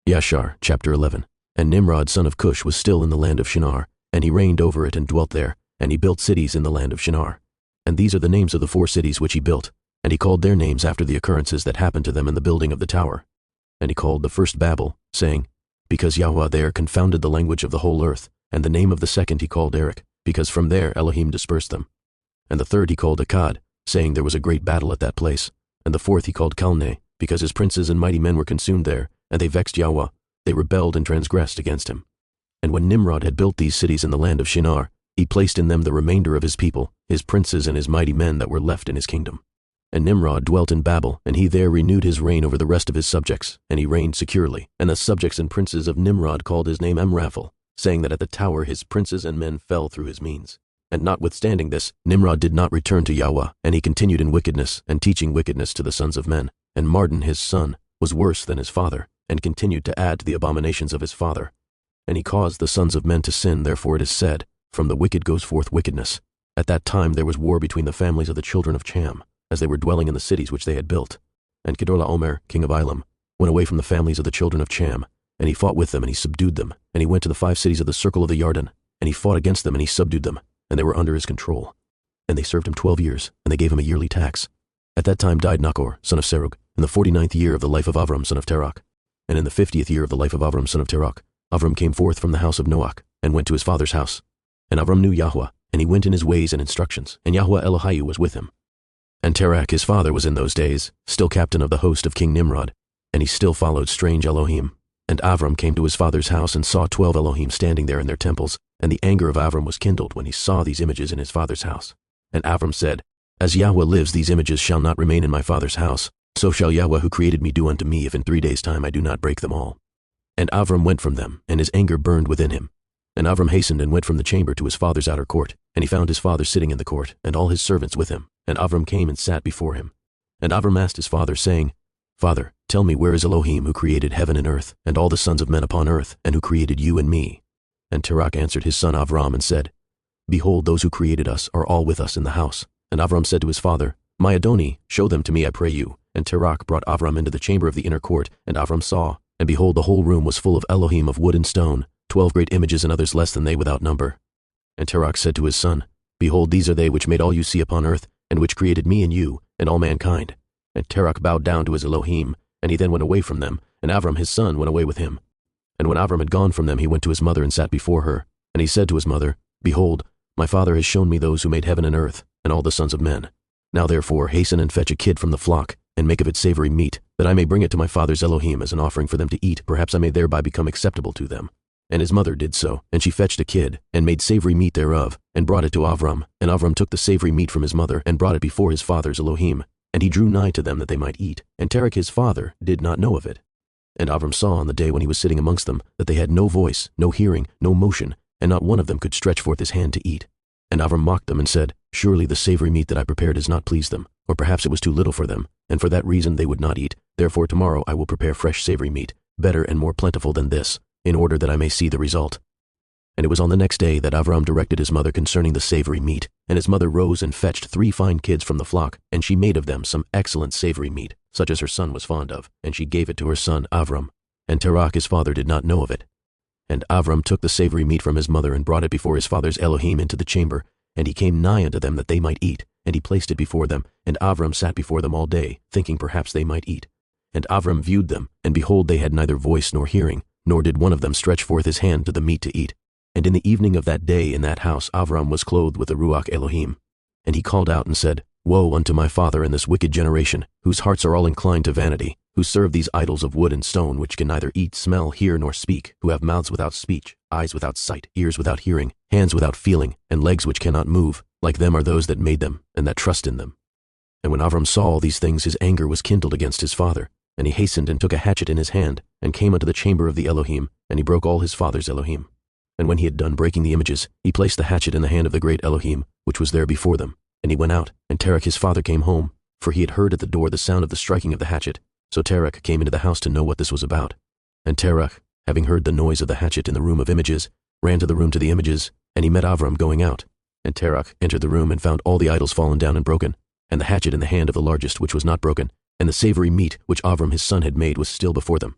Yashar, chapter 11. And Nimrod son of Cush was still in the land of Shinar, and he reigned over it and dwelt there, and he built cities in the land of Shinar. And these are the names of the 4 cities which he built, and he called their names after the occurrences that happened to them in the building of the tower. And he called the first Babel, saying, because Yahweh there confounded the language of the whole earth, and the name of the second he called Erech, because from there Elohim dispersed them. And the third he called Akkad, saying there was a great battle at that place. And the fourth he called Calneh, because his princes and mighty men were consumed there, and they vexed Yahweh, they rebelled and transgressed against him. And when Nimrod had built these cities in the land of Shinar, he placed in them the remainder of his people, his princes and his mighty men that were left in his kingdom. And Nimrod dwelt in Babel, and he there renewed his reign over the rest of his subjects, and he reigned securely. And the subjects and princes of Nimrod called his name Amraphel, saying that at the tower his princes and men fell through his means. And notwithstanding this, Nimrod did not return to Yahweh, and he continued in wickedness, and teaching wickedness to the sons of men. And Mardon his son was worse than his father, and continued to add to the abominations of his father. And he caused the sons of men to sin, therefore it is said, from the wicked goes forth wickedness. At that time there was war between the families of the children of Cham, as they were dwelling in the cities which they had built. And Kedorlaomer, king of Elam, went away from the families of the children of Cham, and he fought with them, and he subdued them. And he went to the 5 cities of the circle of the Yarden, and he fought against them, and he subdued them, and they were under his control. And they served him 12 years, and they gave him a yearly tax. At that time died Nachor, son of Serug, in the 49th year of the life of Avram, son of Terach. And in the 50th year of the life of Avram, son of Terach, Avram came forth from the house of Noach, and went to his father's house. And Avram knew Yahweh, and he went in his ways and instructions, and Yahweh Elohiu was with him. And Terach his father was in those days still captain of the host of King Nimrod, and he still followed strange Elohim. And Avram came to his father's house and saw 12 Elohim standing there in their temples, and the anger of Avram was kindled when he saw these images in his father's house. And Avram said, as Yahweh lives, these images shall not remain in my father's house, so shall Yahweh who created me do unto me, if in 3 days' time I do not break them all. And Avram went from them, and his anger burned within him. And Avram hastened and went from the chamber to his father's outer court, and he found his father sitting in the court, and all his servants with him. And Avram came and sat before him. And Avram asked his father, saying, Father, tell me, where is Elohim who created heaven and earth, and all the sons of men upon earth, and who created you and me? And Terach answered his son Avram and said, Behold, those who created us are all with us in the house. And Avram said to his father, My Adoni, show them to me, I pray you. And Terach brought Avram into the chamber of the inner court, and Avram saw, and behold, the whole room was full of Elohim of wood and stone, 12 great images and others less than they without number. And Terach said to his son, Behold, these are they which made all you see upon earth, and which created me and you, and all mankind. And Terach bowed down to his Elohim, and he then went away from them, and Avram his son went away with him. And when Avram had gone from them, he went to his mother and sat before her. And he said to his mother, Behold, my father has shown me those who made heaven and earth, and all the sons of men. Now therefore hasten and fetch a kid from the flock, and make of it savory meat, that I may bring it to my father's Elohim as an offering for them to eat, perhaps I may thereby become acceptable to them. And his mother did so, and she fetched a kid, and made savory meat thereof, and brought it to Avram. And Avram took the savory meat from his mother, and brought it before his father's Elohim. And he drew nigh to them that they might eat. And Terach his father did not know of it. And Avram saw on the day when he was sitting amongst them, that they had no voice, no hearing, no motion, and not one of them could stretch forth his hand to eat. And Avram mocked them and said, Surely the savory meat that I prepared does not please them, or perhaps it was too little for them, and for that reason they would not eat. Therefore tomorrow I will prepare fresh savory meat, better and more plentiful than this, in order that I may see the result. And it was on the next day that Avram directed his mother concerning the savory meat. And his mother rose and fetched 3 fine kids from the flock, and she made of them some excellent savory meat, such as her son was fond of, and she gave it to her son Avram. And Terach his father did not know of it. And Avram took the savory meat from his mother, and brought it before his father's Elohim into the chamber. And he came nigh unto them that they might eat, and he placed it before them. And Avram sat before them all day, thinking perhaps they might eat. And Avram viewed them, and behold, they had neither voice nor hearing, nor did one of them stretch forth his hand to the meat to eat. And in the evening of that day in that house Avram was clothed with the Ruach Elohim. And he called out and said, Woe unto my father in this wicked generation, whose hearts are all inclined to vanity, who serve these idols of wood and stone, which can neither eat, smell, hear, nor speak, who have mouths without speech, eyes without sight, ears without hearing, hands without feeling, and legs which cannot move. Like them are those that made them, and that trust in them. And when Avram saw all these things, his anger was kindled against his father. And he hastened and took a hatchet in his hand, and came unto the chamber of the Elohim, and he broke all his father's Elohim. And when he had done breaking the images, he placed the hatchet in the hand of the great Elohim, which was there before them. And he went out, and Terach his father came home, for he had heard at the door the sound of the striking of the hatchet. So Terach came into the house to know what this was about. And Terach, having heard the noise of the hatchet in the room of images, ran to the room to the images, and he met Avram going out. And Terach entered the room and found all the idols fallen down and broken, and the hatchet in the hand of the largest which was not broken, and the savory meat which Avram his son had made was still before them.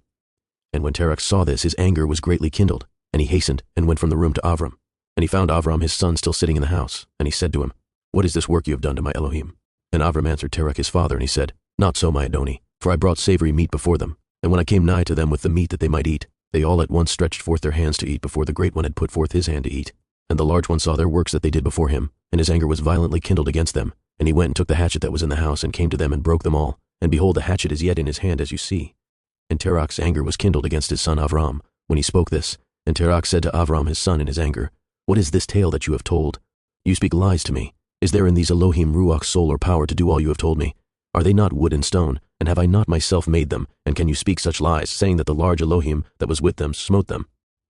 And when Terach saw this, his anger was greatly kindled, and he hastened and went from the room to Avram. And he found Avram his son still sitting in the house, and he said to him, "What is this work you have done to my Elohim?" And Avram answered Terach his father, and he said, "Not so, my Adoni, for I brought savory meat before them. And when I came nigh to them with the meat that they might eat, they all at once stretched forth their hands to eat before the great one had put forth his hand to eat. And the large one saw their works that they did before him, and his anger was violently kindled against them. And he went and took the hatchet that was in the house, and came to them and broke them all. And behold, the hatchet is yet in his hand, as you see." And Terach's anger was kindled against his son Avram when he spoke this. And Terach said to Avram his son in his anger, "What is this tale that you have told? You speak lies to me. Is there in these Elohim ruach soul or power to do all you have told me? Are they not wood and stone, and have I not myself made them? And can you speak such lies, saying that the large Elohim that was with them smote them?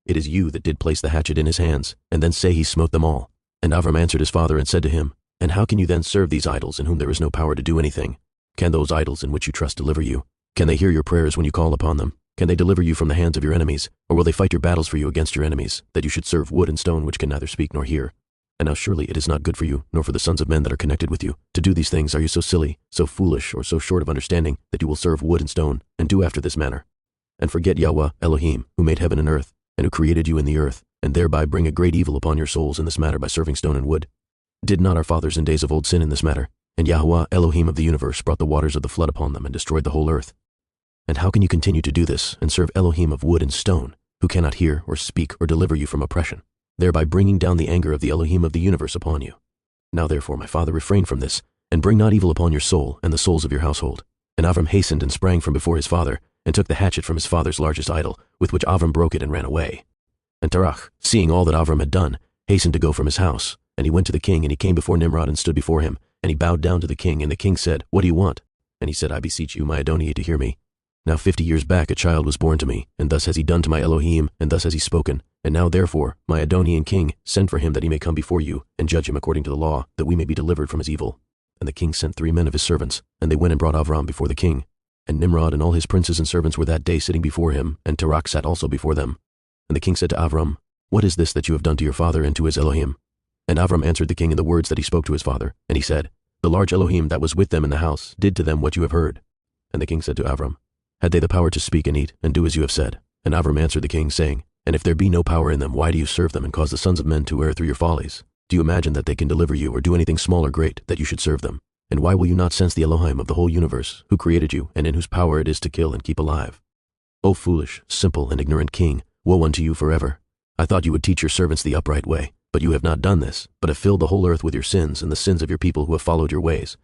It is you that did place the hatchet in his hands, and then say he smote them all." And Avram answered his father and said to him, "And how can you then serve these idols in whom there is no power to do anything? Can those idols in which you trust deliver you? Can they hear your prayers when you call upon them? Can they deliver you from the hands of your enemies? Or will they fight your battles for you against your enemies, that you should serve wood and stone which can neither speak nor hear? And now surely it is not good for you, nor for the sons of men that are connected with you, to do these things. Are you so silly, so foolish, or so short of understanding, that you will serve wood and stone, and do after this manner? And forget Yahweh Elohim, who made heaven and earth, and who created you in the earth, and thereby bring a great evil upon your souls in this matter by serving stone and wood. Did not our fathers in days of old sin in this matter? And Yahweh Elohim of the universe brought the waters of the flood upon them and destroyed the whole earth. And how can you continue to do this, and serve Elohim of wood and stone, who cannot hear or speak or deliver you from oppression, thereby bringing down the anger of the Elohim of the universe upon you? Now therefore, my father, refrain from this, and bring not evil upon your soul and the souls of your household." And Avram hastened and sprang from before his father, and took the hatchet from his father's largest idol, with which Avram broke it and ran away. And Terach, seeing all that Avram had done, hastened to go from his house. And he went to the king, and he came before Nimrod and stood before him. And he bowed down to the king, and the king said, "What do you want?" And he said, "I beseech you, my Adoni, to hear me. Now 50 years back a child was born to me, and thus has he done to my Elohim, and thus has he spoken. And now therefore, my Adoni and king, send for him that he may come before you, and judge him according to the law, that we may be delivered from his evil." And the king sent 3 men of his servants, and they went and brought Avram before the king. And Nimrod and all his princes and servants were that day sitting before him, and Terach sat also before them. And the king said to Avram, "What is this that you have done to your father and to his Elohim?" And Avram answered the king in the words that he spoke to his father, and he said, "The large Elohim that was with them in the house did to them what you have heard." And the king said to Avram, "Had they the power to speak and eat, and do as you have said?" And Avram answered the king, saying, "And if there be no power in them, why do you serve them and cause the sons of men to err through your follies? Do you imagine that they can deliver you or do anything small or great, that you should serve them? And why will you not sense the Elohim of the whole universe, who created you, and in whose power it is to kill and keep alive? O foolish, simple, and ignorant king, woe unto you forever! I thought you would teach your servants the upright way, but you have not done this, but have filled the whole earth with your sins and the sins of your people who have followed your ways.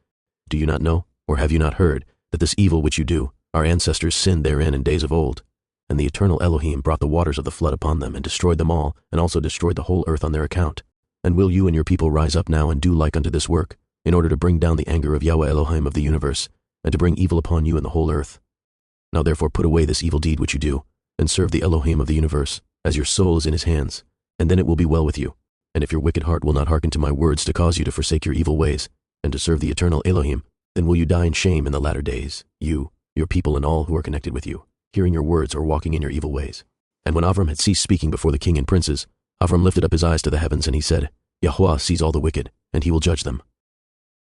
Do you not know, or have you not heard, that this evil which you do, our ancestors sinned therein in days of old? And the eternal Elohim brought the waters of the flood upon them and destroyed them all, and also destroyed the whole earth on their account. And will you and your people rise up now and do like unto this work, in order to bring down the anger of Yahweh Elohim of the universe, and to bring evil upon you and the whole earth? Now therefore put away this evil deed which you do, and serve the Elohim of the universe, as your soul is in his hands, and then it will be well with you. And if your wicked heart will not hearken to my words to cause you to forsake your evil ways, and to serve the eternal Elohim, then will you die in shame in the latter days, you, your people, and all who are connected with you, hearing your words or walking in your evil ways." And when Avram had ceased speaking before the king and princes, Avram lifted up his eyes to the heavens, and he said, "Yahweh sees all the wicked, and he will judge them."